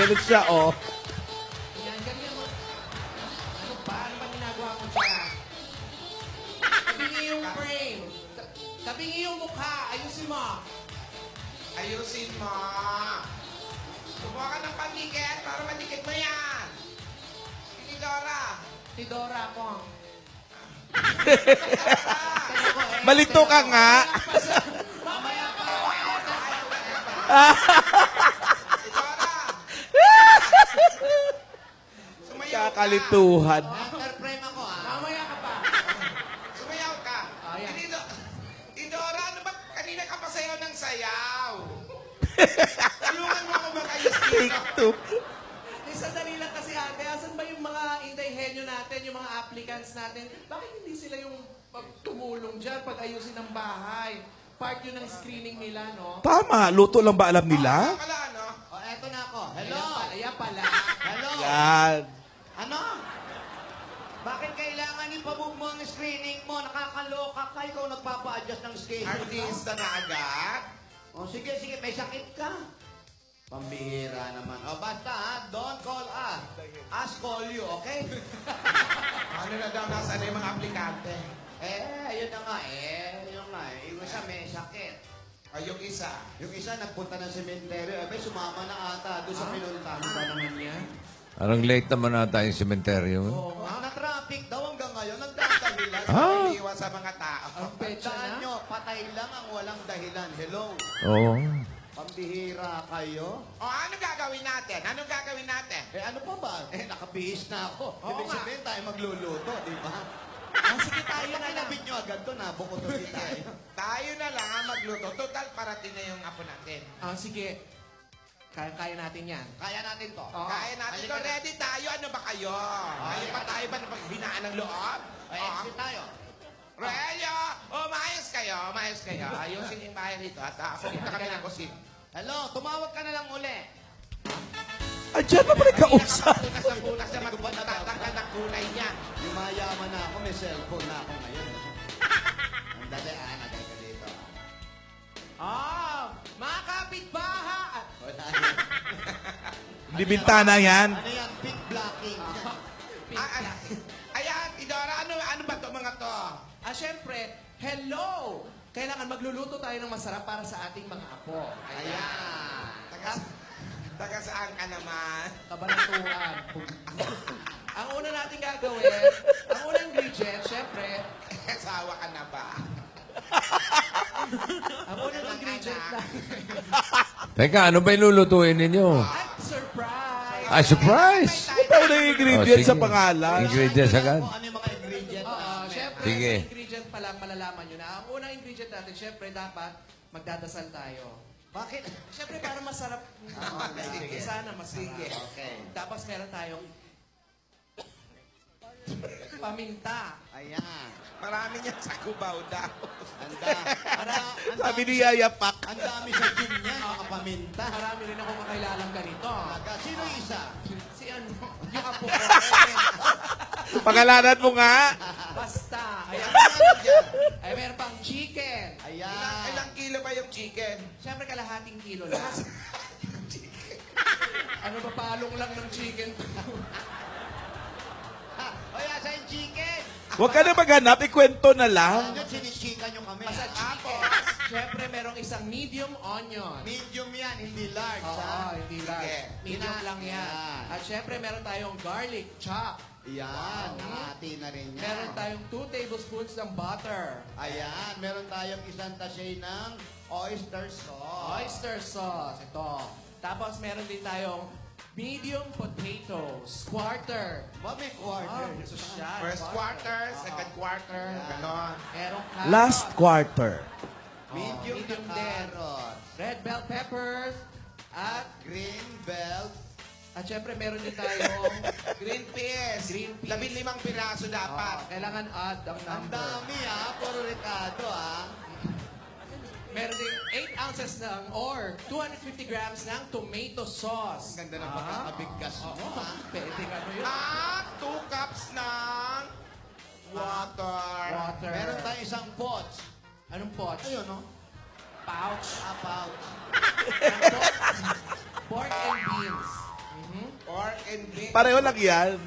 Ganun siya, oh. Yan, ganyan mo. Ano ba? Ano ba ginagawa mo dyan? Tabingi yung frame. Tabingi yung mukha. Ayusin mo. Ayusin mo. Kumuha ka ng pandikit para madikit mo yan. Sige, Dora. Si Dora ko. Malito ka nga. Mamaya pa. Si Dora. Sumayaw ka. Kakalituhan. Enterprime ako, ah. Mamaya ka pa. Sumayaw ka. Ayan. Hindi, Dora, ano ba? Kanina ka pa sayaw ng sayaw. Tulungan mo ako mag-ayos dito. Take two. Sandali lang kasi ate, asan ba yung mga indahenyo natin, yung mga applicants natin? Bakit hindi sila yung tumulong dyan pag ayusin ng bahay? Part yun ng screening nila, no? Tama. Luto lang ba alam nila? Wala, no? O, eto na ako. Hello? Ayan pala. Hello? Yan. Ano? Bakit kailangan ipabog mo ang screening mo? Nakakaloka ka. Ikaw nagpapa-adjust ng schedule mo. Artista na agad. O, sige, sige. May sakit ka. Pambihira naman. O, basta ha. Don't call us. Us call you, okay? Ano na daw nasa na yung mga aplikante? Yun na nga eh. Yun nga eh. Yung isa may sakit. Ay, yung isa. Yung isa nagpunta ng sementeryo. May sumama na ata doon sa pinuntahan. Ano ba naman yan? Parang late naman ata yung sementeryo. Oo nga. Na-traffic daw hanggang ngayon. Nagdadahilan. Ah. Iniwan sa mga tao. Ang petsa Tandaan na. nyo, patay lang ang walang dahilan. Hello? Oo. Pambihira kayo? O, ano gagawin natin? Anong gagawin natin? Ano pa ba? Nakabihis na ako. Oo Ibig nga. sabihin tayo magluluto, di ba? Sige tayo na lang. Kinabit nyo agad to, nabukutuloy tayo. Tayo na lang ang magluto. Total, parating na yung apo natin. Sige. Kaya natin yan. Kaya natin to. Oo. Kaya natin Halika to. na. Ready tayo? Ano ba kayo? Ngayon pa tayo ba napaghinaan ng loob? Exit tayo. Relyo! Umayos kayo. Umayos kayo. Ayusin yung bahay rito. At ako dito kami ng kusin. Hello, tumawag ka na lang uli. Andiyan pa pala kausap. Punas na punas na magtatanggal ng kulay niya. Yumayaman na ako, may cellphone na ako ngayon. Ang dali, nagay ka dito. Mga kapitbahay! Wala yun. Hindi bintana yan. Ano yan? Pink blocking. Ayan, Idora, ano ba to mga to? Siyempre, hello! Kailangan magluluto tayo ng masarap para sa ating mga apo. Ayan. Taga saan ka naman? Kabanatuan. Ang una natin gagawin, ang unang ingredient, syempre, Asawa ka na ba? ang unang ingredient na, Teka, ano ba ilulutuin ninyo? ay, surprise! Ah, surprise! Ito na yung ingredient Oh, sa sige. pangalan. Ingredients agad. Kung ano yung mga ingredient Oo, namin. syempre, Sige. sa ingredient pa lang malalaman nyo na. Ang unang ingredient natin, syempre, dapat magdadasal tayo. Bakit? Syempre, para masarap. Sige. Sana masarap. Sige. Okay. Tapos meron tayong paminta. Ayan. Marami niya sa kubaw daw. Sabi ni Yaya Pak. Ang dami sa gym niya, nakapaminta. Marami rin ako makailalang ganito. Sino yung isa? Si ano, yung apo ko. Pangalanan mo nga. Basta. Ayan. Ay, meron pang chicken. Ayan. Ilang kilo ba yung chicken? Siyempre, kalahating kilo lang. Ano ba, palong lang ng chicken? Asa yung chicken? Huwag ka na maghanap. Ikwento na lang. Ano, sinichika nyo kami. Basta ah. chicken. Siyempre, merong isang medium onion. Medium yan, hindi large, Oo, ha? hindi lang. Sige. Medium lang yan. Yan. At syempre, meron tayong garlic chop. Yan, nakati na rin yan. Meron tayong 2 tablespoons ng butter. Ayan, meron tayong isang sachet ng oyster sauce. Oyster sauce. Ito. Tapos, meron din tayong medium potatoes. Quarter. Ba, may quarter. Sosyal. First quarter, second quarter, ganon. Merong carrot. Last quarter. Medium, medium na din. carrot. Red bell peppers. Green bell. At syempre, meron din tayong Green peas. Green peas. 15 piraso dapat. kailangan add ang Ang number. dami, ha? Puro Ricardo, ha? Meron din 8 ounces ng or 250 grams ng tomato sauce. Ang ganda ng pagkakabigkas mo, ha? Pwede ano yun? At 2 cups ng water. Water. Meron tayong isang pots. Anong pot? Ayun, no? Pouch. Pouch. Pork and beans. Pork and beef. Pareho lang yan.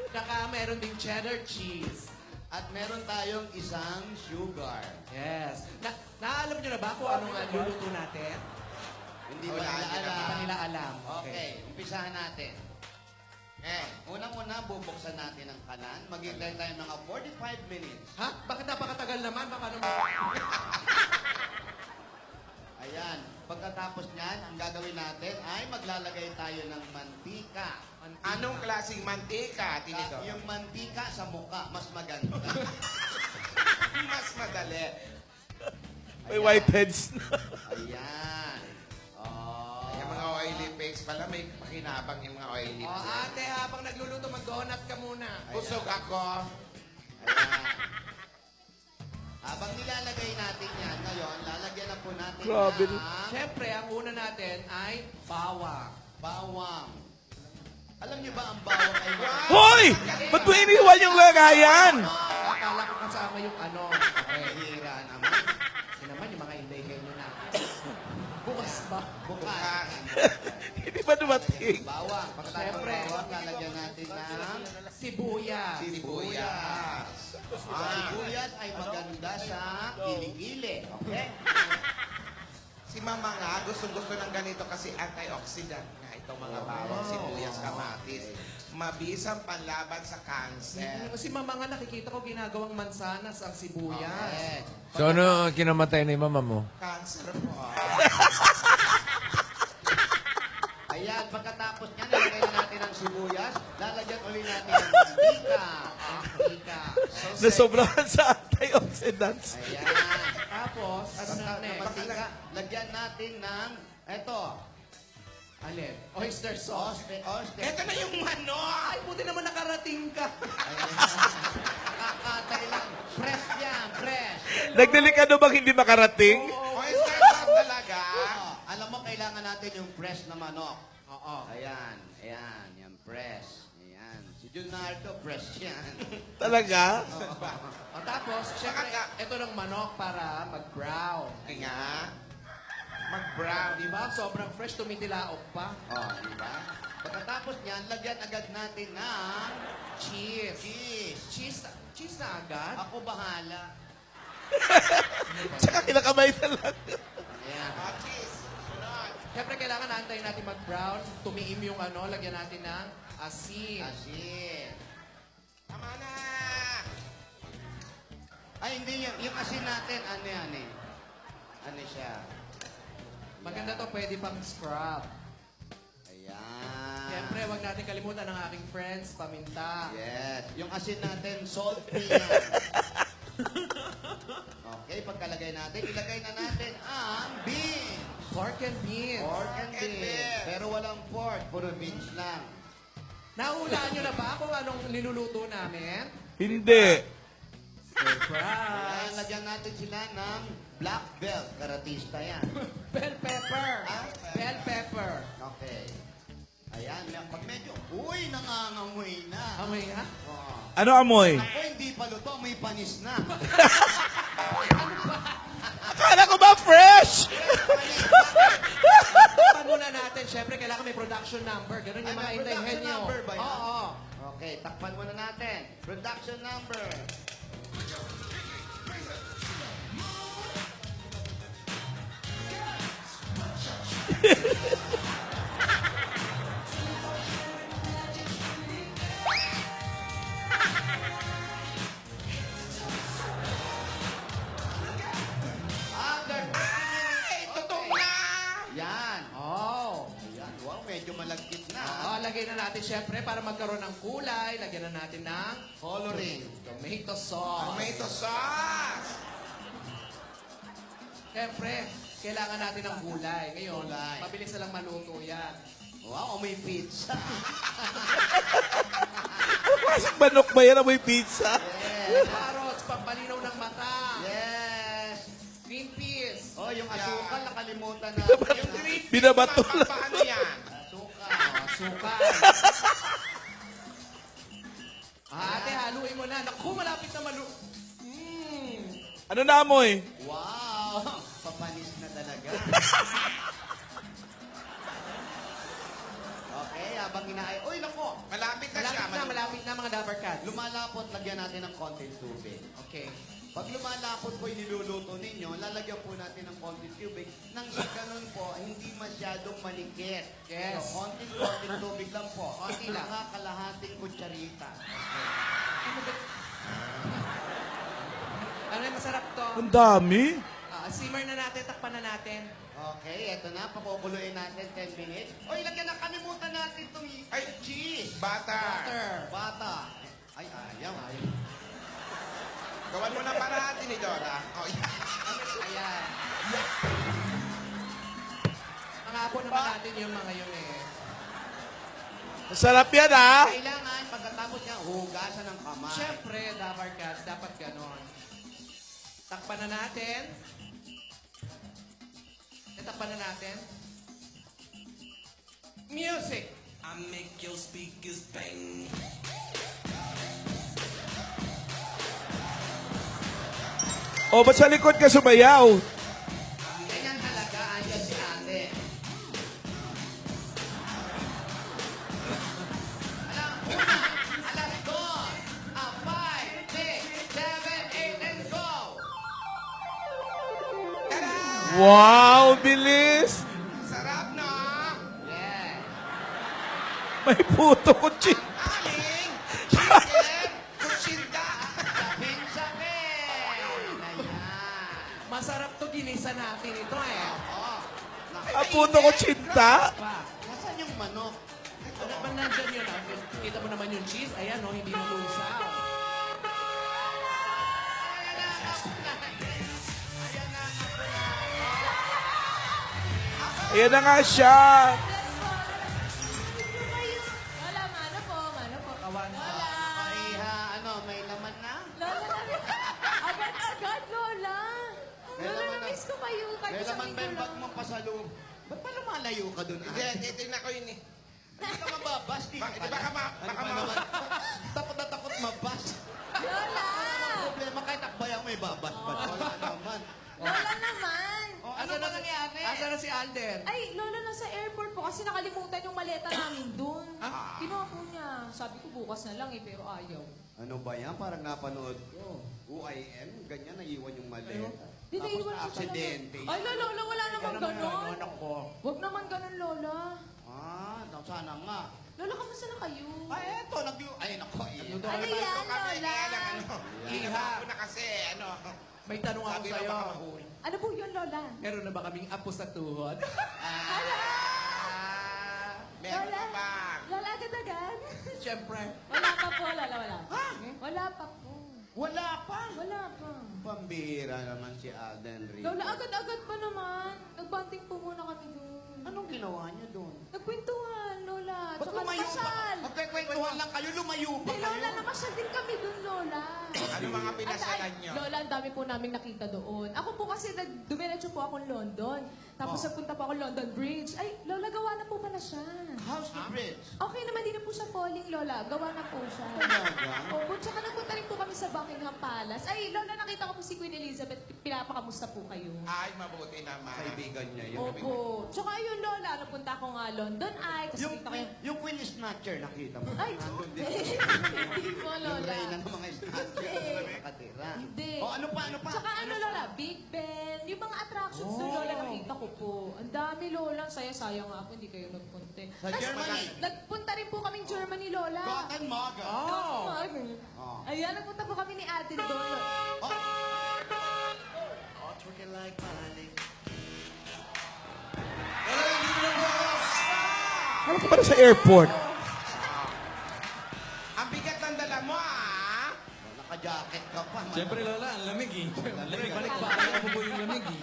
Tsaka meron ding cheddar cheese. At meron tayong isang sugar. Yes. Naalam nyo na ba kung anong luluto natin? Hindi ba Wala, nila hindi Hindi alam? pa nila alam. Okay, umpisahan natin. Unang-una, bubuksan natin ang kalan. Maghintay tayo mga 45 minutes. Ha? Bakit napakatagal naman? Baka naman. Ayan. Pagkatapos niyan, ang gagawin natin ay maglalagay tayo ng mantika. Anong klaseng mantika, Tinidora? Yung mantika sa muka, mas maganda. Mas madali. May whiteheads na. Ayan. Oh. Yung mga oily face pala, may pakinabang yung mga oily O face. ate, habang nagluluto, mag-donut ka muna. Busog ako. Ayan. Habang nilalagay natin yan, ngayon, lalagyan na po natin Grabe. ng Siyempre, ang una natin ay bawang. bawang. Alam niyo ba ang bawang ay Hoy! Ba't mo iniwan yung lagayan? Akala ko kasama yung ano. Okay. Hira naman. Kasi naman yung mga inday-henyo na. Bukas ba? Bukas. Hindi ba dumating? Bawang. Pagkatapos ng Siyempre. bawang, lalagyan natin ng Sibuyas. Sibuyas. Ang sibuyas ay maganda sa kilikili. Okay? Si Mama nga, gusto ng ganito kasi antioxidant nga itong mga bawang, sibuyas, kamatis. Mabisang panlaban sa cancer. Si mama nga nakikita ko ginagawang mansanas ang sibuyas. Okay. So ano kinamatay ni mama mo? Cancer po. Ayan, pagkatapos niyan, nilagay na natin ang sibuyas. Lalagyan ulit natin ng mantika. Mantika. Na sobrahan sa antioxidants. Ayan. Tapos, ano na Pagka next? mantika, lagyan natin ng, eto, Alin? Oyster sauce. oyster. Ito na yung manok! Ay, buti naman nakarating ka. Ayan. Kakatay lang. Fresh yan, fresh. Nagdelikado bang hindi makarating? Oyster sauce talaga. Alam mo, kailangan natin yung fresh na manok. Oo. Ayan, ayan, yan, fresh. Ayan. Si Junardo, fresh yan. Talaga? O tapos, syempre, ito ng manok para mag-brown. Ay nga. Mag-brown. Di ba? Sobrang fresh, tumitilaok pa. Oh, di ba? Pagkatapos niyan, lagyan agad natin ng Cheese. cheese. Cheese na agad? Ako bahala. Tsaka kinakamay na lang. Ayan. Oh, cheese. Sunod. Syempre, kailangan antayin natin mag-brown. Tumiim yung ano, lagyan natin ng asin. Asin. Tama na. Ay, hindi yung asin natin, ano yan eh? Ano siya? Maganda to, pwede pang scrub. Ayan. Siyempre, wag natin kalimutan ang aking friends, paminta. Yes. Yung asin natin, salt free yan. Okay, pagkalagay natin, ilagay na natin ang beans. Pork and beans. Pork and and beans. beans. Pero walang pork, puro beans lang. Nahulaan nyo na ba kung anong niluluto namin? Hindi. Ayan, Surprise! lagyan natin sila ng black belt. Karatista yan. Bell pepper. Ah? Bell pepper. Okay. Ayan, pag medyo, uy, nangangamoy na. Amoy nga? Oh. Ano amoy? Ako, hindi pa luto, may panis na. Akala ko ba fresh? Takpan muna natin. Siyempre, kailangan may production number. Ganun yung Ay, mga may intay production henyo. number ba yan? Oo. Okay, takpan muna natin. Production number. Under 30 Ay, minutes. tutok Okay. na. Yan. Oh. Ayan, wow, medyo malagkit na. Oo, lagay na natin siyempre para magkaroon ng kulay. Lagyan na natin ng Coloring. tomato sauce. Tomato sauce. Siyempre, kailangan natin ng gulay. Ngayon, Gulay. mabilis na lang maluto yan. Wow, may pizza. Klaseng manok ba yan? Amoy pizza? Yes. Carrots, pampalinaw ng mata. Yes. Green peas. Oh, yung asukal, nakalimutan na. Binabato lang. Paano yan? Asukal. Asukal. Ate, haluin mo na. Naku, malapit na malu... Ano na amoy? Wow, papanis na talaga. Okay, habang inaay. Uy, nako! Malapit na siya. Malapit na mga Dabber Cats. Lumalapot, lagyan natin ng konting tubig. Okay. Pag lumalapot po yung niluluto ninyo, lalagyan po natin ng konting tubig. Nang ganun po, hindi masyadong malikit. Yes. So, konting tubig lang po. Konti lang. Mga kalahating kutsarita. Ano yung masarap to? Ang dami. Simmer na natin, takpan na natin. Okay, eto na. Pakukuluin natin 10 minutes. Oy, lagyan na, kalimutan natin itong Ay, cheese. butter. Bata. Ay, ayaw. Gawan mo na paraan, Tinidora. Oh, yeah. Ayan. Pangako naman natin yung mga yun eh. Masarap yan, ha? Kailangan, pagkatapos niya, hugasan ng kamay. Siyempre, Dabber Cats, dapat ganon. Takpan na natin. Takpan na natin. Music! I make your speakers bang. O, ba't sa likod ka sumayaw? Ganyan talaga, andyan si ate. Alas 2, 5, 6, 7, 8, and go! Wow, bilis! Sarap, no? Yeah. May puto ko, chick. Aling! Chicken! Kutsinta! Sabing-sabing! Ayan. Masarap to ginisa natin ito eh. Oh, Ang puto ko, chinta. Pa. nasaan yung manok? Ano ba nandyan yun? Kita mo naman yung cheese. Ayan, no, hindi nalusaw. Ayan na nga siya. Wala, mano po, mano po. Kawan. Ay, ano, may laman na? Lola, agad-agad, Lola. May Lola, laman na. na-miss ko kayo. Kahit May isang laman ba linggo yung lang. bag mong pasalubong? Ba't pa lumalayo ka dun? Hindi, titignan ko yun eh. Hindi ka mababas, di Baka naman. Takot na takot mabas. Lola! Ang problema kahit akbayang may babas. Wala naman. Lola naman. Ano ba nangyari? Asa na si Alden? Ay, Lola, nasa airport po kasi nakalimutan yung maleta namin dun. Kinuha po niya. Sabi ko bukas na lang eh, pero ayaw. Ano ba yan? Parang napanood ko. UIM, ganyan, naiwan yung maleta. Di Tapos naiwan na ko aksidente. Ay, Lola, wala naman ganon. Anak ko. Huwag naman ganon, Lola. Sana nga. Lola, kamusta na kayo? Ay, eto, ay, nako, Ano Ito yan, kami, Lola? kaya lang, ano. Iha. Iha. ko na kasi, ano. May tanong ako Sabi na sa'yo. baka mahuli. Ano po yun, Lola? Meron na ba kaming apo sa tuhod? Meron Lola? ka ba? Lola, agad-agad? Siyempre. Wala pa po, Lola, wala. Wala pa po. Wala pa. Wala pa. Pambira naman si Alden Rico. Lola, agad-agad pa naman. Nagbanding po muna kami doon. Anong ginawa niyo doon? Nagkwentuhan, Lola. Ba't Tsaka lumayo pa? namasyal. Magkikwentuhan lang kayo, lumayo pa Hindi, kayo. Lola, namasyal din kami doon, Lola. Ano mga pinasalan nyo? Lola, ang dami po namin nakita doon. Ako po kasi, dumiretso po akong London. Tapos nagpunta po ako London Bridge. Ay, Lola, gawa na po pala siya. How's the bridge? Okay naman, di na po siya falling, Lola. Gawa na po siya. Talaga? Opo, tsaka nagpunta rin po kami sa Buckingham Palace. Ay, Lola, nakita ko po si Queen Elizabeth. Pinapakamusta po kayo. Ay, mabuti naman. Kaibigan niya yun. Opo. Tsaka ayun, Lola, napunta ko nga London Eye. Kasi Yung, kita ko yung... yung Queen Snatcher, nakita mo? Ay, Nandun din. hindi po, Yung Lola. reyna ng mga Snatcher. Hindi. Nakatira. Hindi. O, ano pa, ano pa? Tsaka ano, Lola, Big Ben. Yung mga attractions doon, Lola, nakita ko po. Ang dami, Lola. Ang saya-saya nga po, hindi kayo nagpunta. Sa Germany? Nagpunta rin po kaming Germany, Lola. Gothenburg. Oh! Oh. Ayan, nagpunta po kami ni Ate doon. Oh. Ano ka ba sa airport? Ang bigat ng dala mo, ah. Naka-jacket ka pa. Siyempre, Lola, ang lamig eh. Balik pa. Ako po yung lamig eh.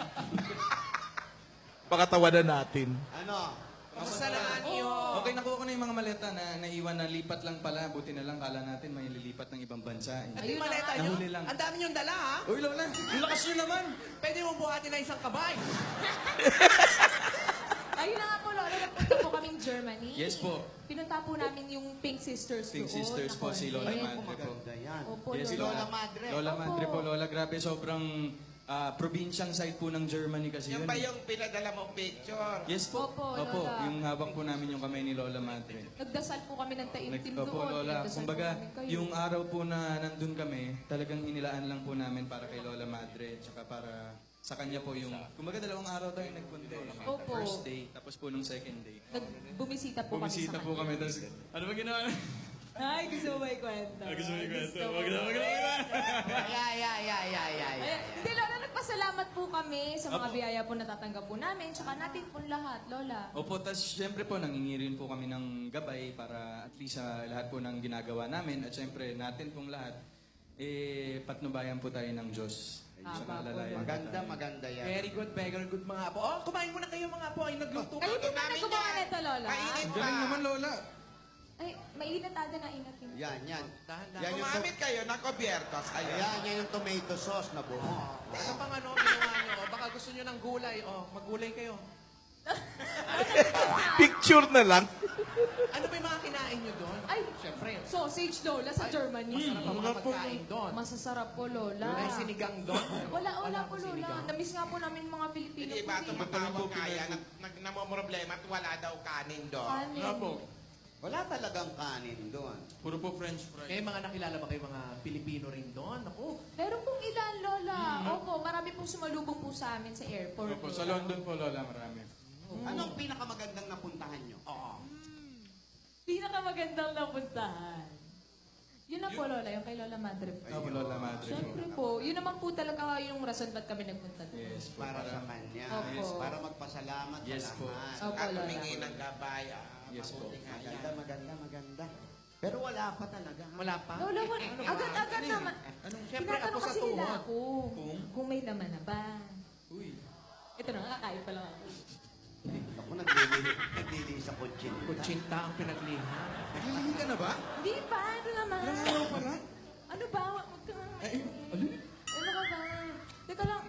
Pakatawanan natin. Ano? Kamusta naman yun? Okay, nakuha ko na yung mga maleta na naiwan na lipat lang pala. Buti na lang, kala natin may lilipat ng ibang bansa. Eh. At yung maleta nyo? Nahuli lang. Ang dami nyong dala, ha? Uy, Lola, ang lakas nyo naman. Pwede mo buhatin na isang kabay. Ayun na nga po, Lola. Nagpunta po kaming Germany. Yes po. Pinunta po namin yung Pink Sisters Pink doon. Sisters na po, si Lola convent. Madre po. Maganda yan. Opo, Yes, Si Lola. Lola Madre. Lola Opo. Madre po, Lola. Grabe, sobrang Probinsyang side po ng Germany kasi Yung yun. ba yung pinadala mong picture? Yes po. Opo, Lola. Yung hawak po namin yung kamay ni Lola Madre. Nagdasal po kami ng taimtim Opo, doon. Lola. Nagdasal Kumbaga, po kami kayo. yung araw po na nandun kami, talagang inilaan lang po namin para kay Lola Madre. Tsaka para sa kanya po yung... Kumbaga, 2 araw tayo nagpunta eh. Opo. First day, tapos po nung second day. Bumisita po Bumisita kami po sa kanya. kami. Tapos, ano ba ginawa? Ay, gusto mo ikwento. Gusto mo ikwento? Gusto mo. Wag na. Ayan. Hindi, Lola, nagpasalamat po kami sa mga Opo. biyaya po natatanggap po namin. Tsaka natin po lahat, Lola. Opo, tas syempre po, nangingi rin po kami ng gabay para at least sa lahat po ng ginagawa namin. At syempre, natin pong lahat, patnubayan po tayo ng Diyos. Tama Sa po, kalalayan. Maganda yan. Very good, very good mga apo. Oh, kumain muna kayo mga apo. Ay, nagluto Kayo po ka. ba nagkumawa nito, Lola? Mainit pa. Galing naman, Lola. Ay, mainit ada na inat yun. Yan. Dahan-dahan. Yan yung, Gumamit kayo ng kubiertos. Ayun. yan yung tomato sauce na buo. Ano pang ano, ginawa nyo? O, baka gusto nyo ng gulay. O, maggulay kayo. Picture na lang. Ano ba yung mga kinain nyo doon? Ay, Siyempre, sausage, Lola, sa Germany. masarap ang mga pagkain doon. Masasarap po, Lola. May sinigang doon. Wala po, pong Lola. sinigang. Namiss nga po namin mga Pilipino Hindi po. ba eh. ito matawag kaya? Namumroblema at wala daw kanin doon. Kanin. Wala talagang kanin doon. Puro po French fries. May mga nakilala ba kayo mga Pilipino rin doon? Ako, Meron pong ilan, Lola. Opo, marami pong sumalubong po sa amin sa airport. Opo, Lola. sa London po, Lola, marami. Anong pinakamagandang napuntahan nyo? Pinakamagandang napuntahan. Yun na po, Lola, yung kay Lola Madre po. Opo, Lola Madre po. Siyempre po, yun naman po talaga yung rason ba't kami nagpunta doon. Yes po. Para sa kanya. Opo. Para magpasalamat Yes sa po. lahat. Opo, At Lola. humingi ng gabay. Yes po. Mabuti nga yan. Maganda. Pero wala pa talaga. wala pa? Lola, agad-agad naman. Siyempre, Tinatanong apo sa kasi nila tuhod. ako kung may laman na ba. Uy. Ito na, kakain pa lang ako. Ako naglili sa kutsin. Kutsinta ang pinagliha. Naglilihi ka na ba? Hindi pa, ano naman? Ano pa lang? Ano ba? Huwag ka Ano? Ano ka ba? Teka lang.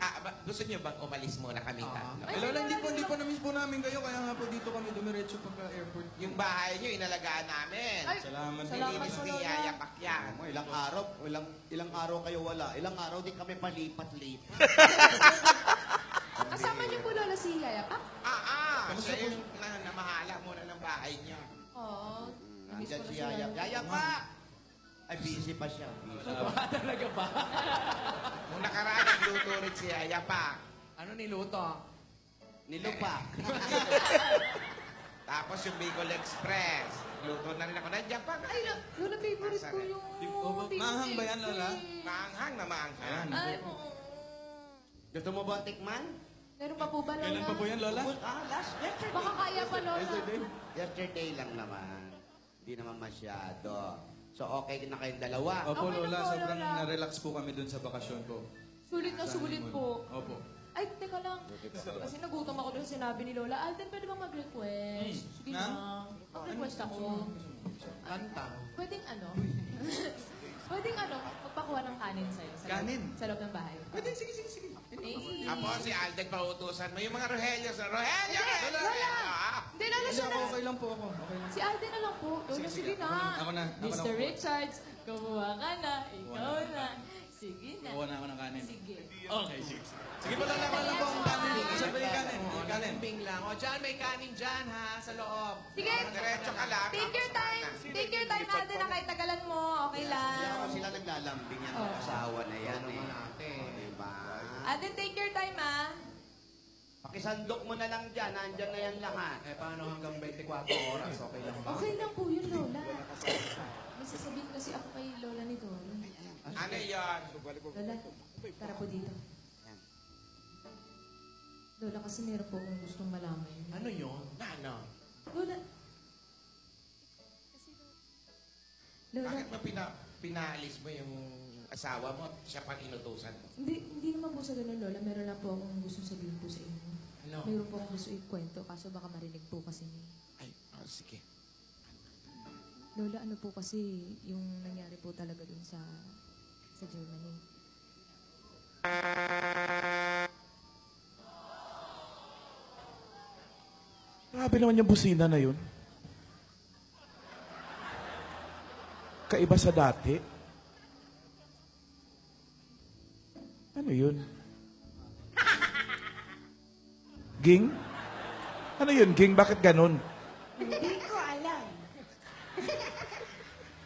Gusto niyo bang umalis muna kami? Eh, Lola, hindi po na-miss po namin kayo, kaya nga po dito kami dumiretso pagka-airport. Yung bahay niyo, inalagaan namin. Ay, Salamat. salamat Linis po, ni Lola. Yaya Pacquiao. Mo, ilang araw kayo wala. Ilang araw din kami palipat-lipat. Kasama niyo po, Lola, si Yaya Pak? Siya yung namahala muna ng bahay niya. Oo. Namiss Nandiyan ko na si si Yaya. Yaya pa! Ay, busy pa siya. Busy. Talaga ba? Nung nakaraan, nagluto rin si Yaya pa. Ano niluto? Nilupa. Tapos yung Bicol Express. Luto na rin ako. Nandiyan pa. Ay, Lola, favorite ko yung... Maanghang ba yan, Lola? Maanghang na maanghang. Ay, Gusto mo ba ang tikman? meron pa po ba, Lola? Kailan pa po yan, Lola? Yesterday. Baka kaya pa, Lola. Yesterday lang naman. Hindi naman masyado. So, okay na kayong dalawa. Opo, Okay na Lola, po, sobrang Lola. na-relax po kami dun sa bakasyon ko. Sulit na sulit po. Opo. Ay, teka lang. Kasi nagutom ako doon sinabi ni Lola, Alden, pwede bang mag-request? Sige Na? na. Mag-request ako. Kanta. Pwedeng ano? Pwedeng ano? Magpakuha ng kanin sa'yo. Kanin? Sa loob ng bahay. Pwede, sige. Eh, Apo, si Alden, pautusan mo. Yung mga Rohelios. Rogelio! Hindi, Lola! Hindi, Lola, Hindi siya ako, na. okay lang po ako. Okay lang. Si Alden na lang po. Lola, sige na. Ako na. Mr. Richards, kumuha ka na. Ikaw na. Sige na. Kuha na ako ng kanin. Sige. Okay, sige. Sige po, Lola, lang po ang kanin. Isa pa yung kanin. Yung kanin. Lambing lang. O, dyan, may kanin dyan, ha, sa loob. Sige. Diretso ka lang. Take your time. Take your time, Alden, na kahit tagalan mo. Okay Kaya lang. ako sila naglalambing yan. Oh. Asawa na yan Ano eh. naman natin? Diba? Alden, take your time, ah. Pakisandok mo na lang dyan. Nandyan na yan lahat. Eh, paano hanggang 24 oras? Okay lang ba? Okay lang po yun, Lola. May sasabihin kasi ako kay Lola ni Dory. Ano yun? Lola, tara po dito. Lola, kasi meron po akong gustong malaman. Ano yun? Ano? Lola. Lola, Bakit mo pinaalis mo yung asawa mo? Siya pang inutusan mo. hindi naman po sa ganun, Lola. Meron lang po akong gustong sabihin po sa inyo. Ano? Meron po akong gusto ikwento, kaso baka marinig po kasi ni... Ay, sige. Lola, ano po kasi yung nangyari po talaga dun sa Germany. Grabe naman yung busina na yun. Kaiba sa dati. Ano yun? Ging? Ano yun, Ging? Bakit ganun? Hindi ko alam.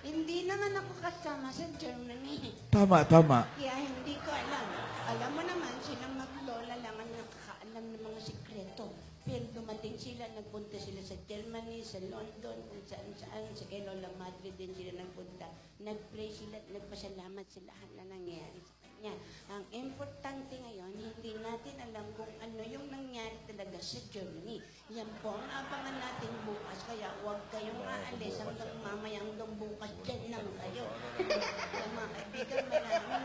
Hindi naman ako kasama sa Germany. Tama, tama. Kaya hindi ko alam. Alam mo naman, silang maglola lang ang nakakaalam ng mga sikreto. Pero dumating sila, nagpunta sila sa Germany, sa London, kung saan-saan. Sa kay Lola Madrid din sila nagpunta. Nag-pray sila at nagpasalamat sa lahat na nangyari sa kanya. Ang importante ngayon, hindi natin alam kung ano yung nangyari talaga sa Germany. Yan po ang abangan natin bukas. Kaya huwag kayong aalis hanggang mamaya hanggang bukas. Diyan lang kayo. Kaya mga kaibigan,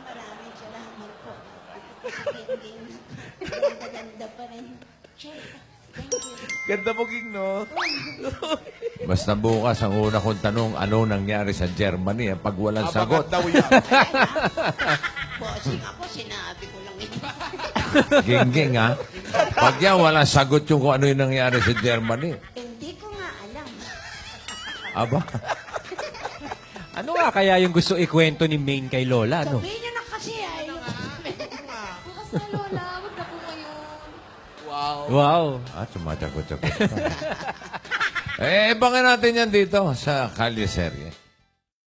maraming salamat po. Ito po si Ging. Ganda-ganda pa rin. Che, thank you. Ganda mo, Ging, no? Basta bukas ang una kong tanong, ano nangyari sa Germany? Pag walang sagot, Daw yan. Bossing ako, sinabi ko lang ito. ging-ging ha? Pag yan, walang sagot yung kung ano yung nangyari sa Germany. Hindi ko nga alam. Aba, Ano nga kaya yung gusto ikwento ni Maine kay Lola, no? Sabihin niyo na kasi ay. Bukas na, Lola. Huwag na po ngayon. Wow. sumasagot-sagot pa. Abangan natin yan dito sa Kalye Serye.